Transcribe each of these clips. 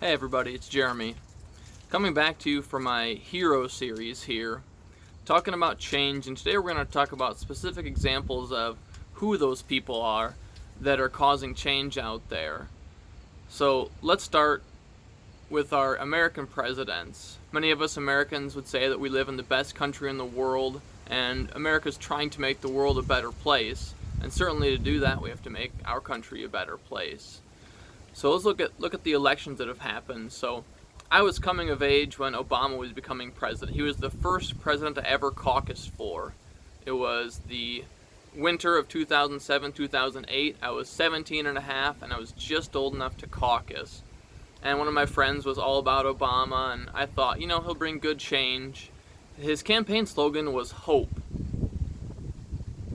Hey everybody, it's Jeremy. Coming back to you for my Hero series here, talking about change, and today we're going to talk about specific examples of who those people are that are causing change out there. So let's start with our American presidents. Many of us Americans would say that we live in the best country in the world, and America's trying to make the world a better place, and certainly to do that we have to make our country a better place. So let's look at the elections that have happened. So I was coming of age when Obama was becoming president. He was the first president to ever caucus for. It was the winter of 2007-2008. I was 17 and a half, and I was just old enough to caucus. And one of my friends was all about Obama, and I thought, he'll bring good change. His campaign slogan was hope.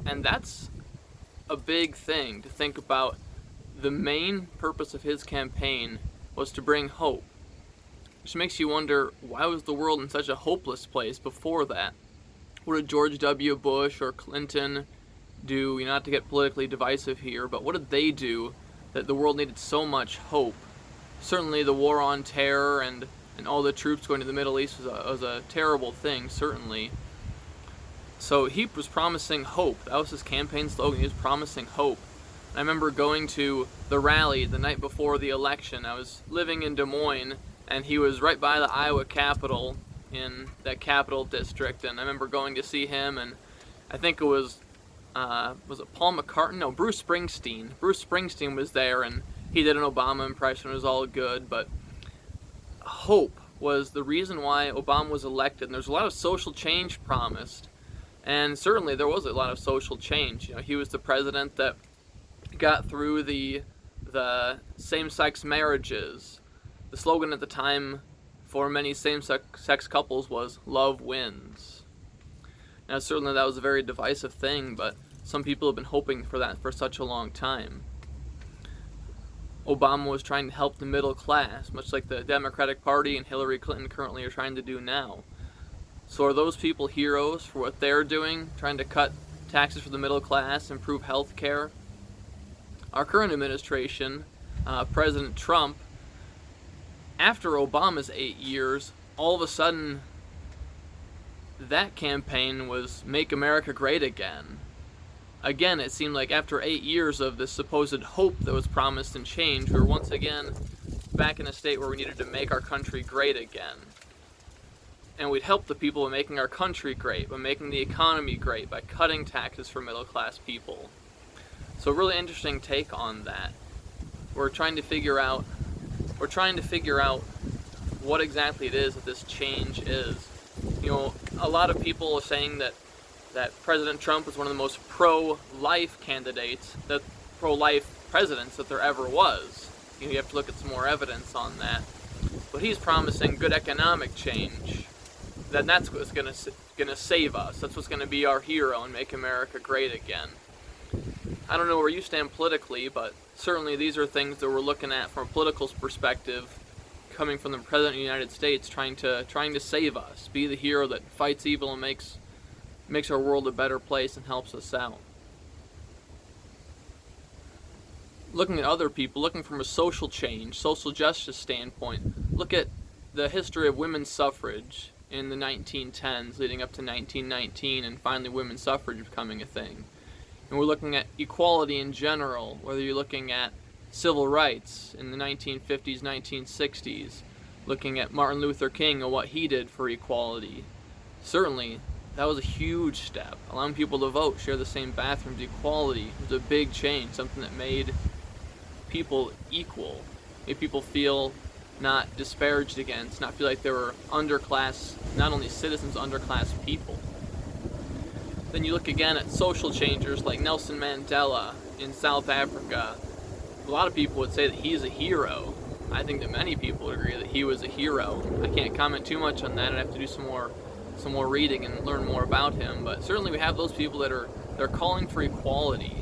And that's a big thing to think about. The main purpose of his campaign was to bring hope, which makes you wonder, why was the world in such a hopeless place before that? What did George W. Bush or Clinton do, not to get politically divisive here, but what did they do that the world needed so much hope? Certainly the war on terror and all the troops going to the Middle East was a terrible thing, certainly. So he was promising hope. That was his campaign slogan. He was promising hope. I remember going to the rally the night before the election. I was living in Des Moines, and he was right by the Iowa Capitol in that Capitol district, and I remember going to see him, and I think it was it Paul McCartney? No, Bruce Springsteen. Bruce Springsteen was there, and he did an Obama impression. It was all good, but hope was the reason why Obama was elected, and there's a lot of social change promised, and certainly there was a lot of social change. He was the president that got through the same-sex marriages. The slogan at the time for many same-sex couples was "Love wins." Now, certainly that was a very divisive thing, but some people have been hoping for that for such a long time. Obama was trying to help the middle class, much like the Democratic Party and Hillary Clinton currently are trying to do now. So are those people heroes for what they're doing, trying to cut taxes for the middle class, improve health care? Our current administration, President Trump, after Obama's 8 years, all of a sudden that campaign was "Make America Great Again." Again, it seemed like after 8 years of this supposed hope that was promised and change, we were once again back in a state where we needed to make our country great again. And we'd help the people by making our country great, by making the economy great, by cutting taxes for middle-class people. So a really interesting take on that. We're trying to figure out what exactly it is that this change is. A lot of people are saying that President Trump is one of the most pro-life presidents that there ever was. You have to look at some more evidence on that. But he's promising good economic change. That's what's going to save us. That's what's going to be our hero and make America great again. I don't know where you stand politically, but certainly these are things that we're looking at from a political perspective, coming from the President of the United States, trying to save us, be the hero that fights evil and makes our world a better place and helps us out. Looking at other people, looking from a social change, social justice standpoint, look at the history of women's suffrage in the 1910s leading up to 1919, and finally women's suffrage becoming a thing. And we're looking at equality in general, whether you're looking at civil rights in the 1950s, 1960s, looking at Martin Luther King and what he did for equality. Certainly, that was a huge step. Allowing people to vote, share the same bathrooms, equality was a big change, something that made people equal, made people feel not disparaged against, not feel like they were underclass, not only citizens, underclass people. Then you look again at social changers like Nelson Mandela in South Africa. A lot of people would say that he's a hero. I think that many people would agree that he was a hero. I can't comment too much on that. I'd have to do some more reading and learn more about him. But certainly we have those people they're calling for equality.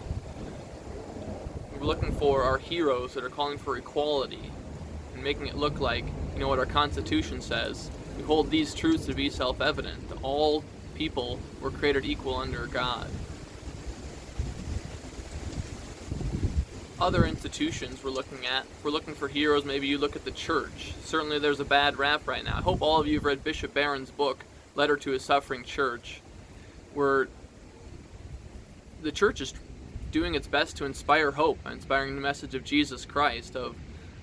We're looking for our heroes that are calling for equality and making it look like, what our Constitution says. We hold these truths to be self-evident. All people were created equal under God. other institutions we're looking at. If we're looking for heroes, maybe you look at the church. Certainly there's a bad rap right now. I hope all of you have read Bishop Barron's book, Letter to a Suffering Church, where the church is doing its best to inspire hope, inspiring the message of Jesus Christ, of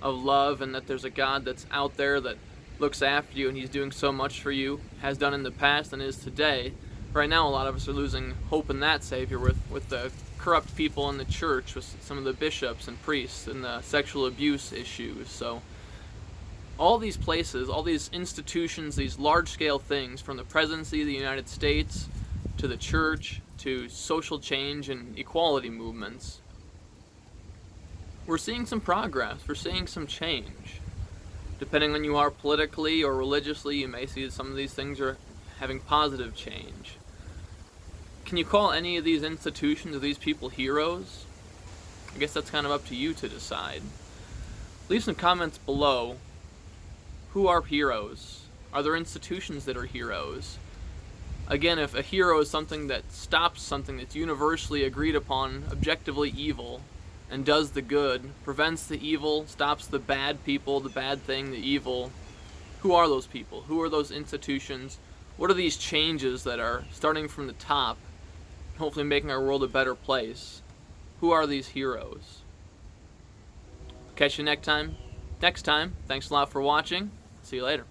love, and that there's a God that's out there that looks after you, and he's doing so much for you, has done in the past and is today. Right now, a lot of us are losing hope in that Savior with the corrupt people in the church, with some of the bishops and priests and the sexual abuse issues. So all these places, all these institutions, these large-scale things, from the presidency of the United States to the church to social change and equality movements, we're seeing some progress, we're seeing some change. Depending on you are politically or religiously, you may see that some of these things are having positive change. Can you call any of these institutions or these people heroes? I guess that's kind of up to you to decide. Leave some comments below. Who are heroes? Are there institutions that are heroes? Again, if a hero is something that stops something that's universally agreed upon, objectively evil, and does the good, prevents the evil, stops the bad people, the bad thing, the evil, who are those people? Who are those institutions? What are these changes that are starting from the top, hopefully making our world a better place? Who are these heroes? Catch you next time. Thanks a lot for watching. See you later.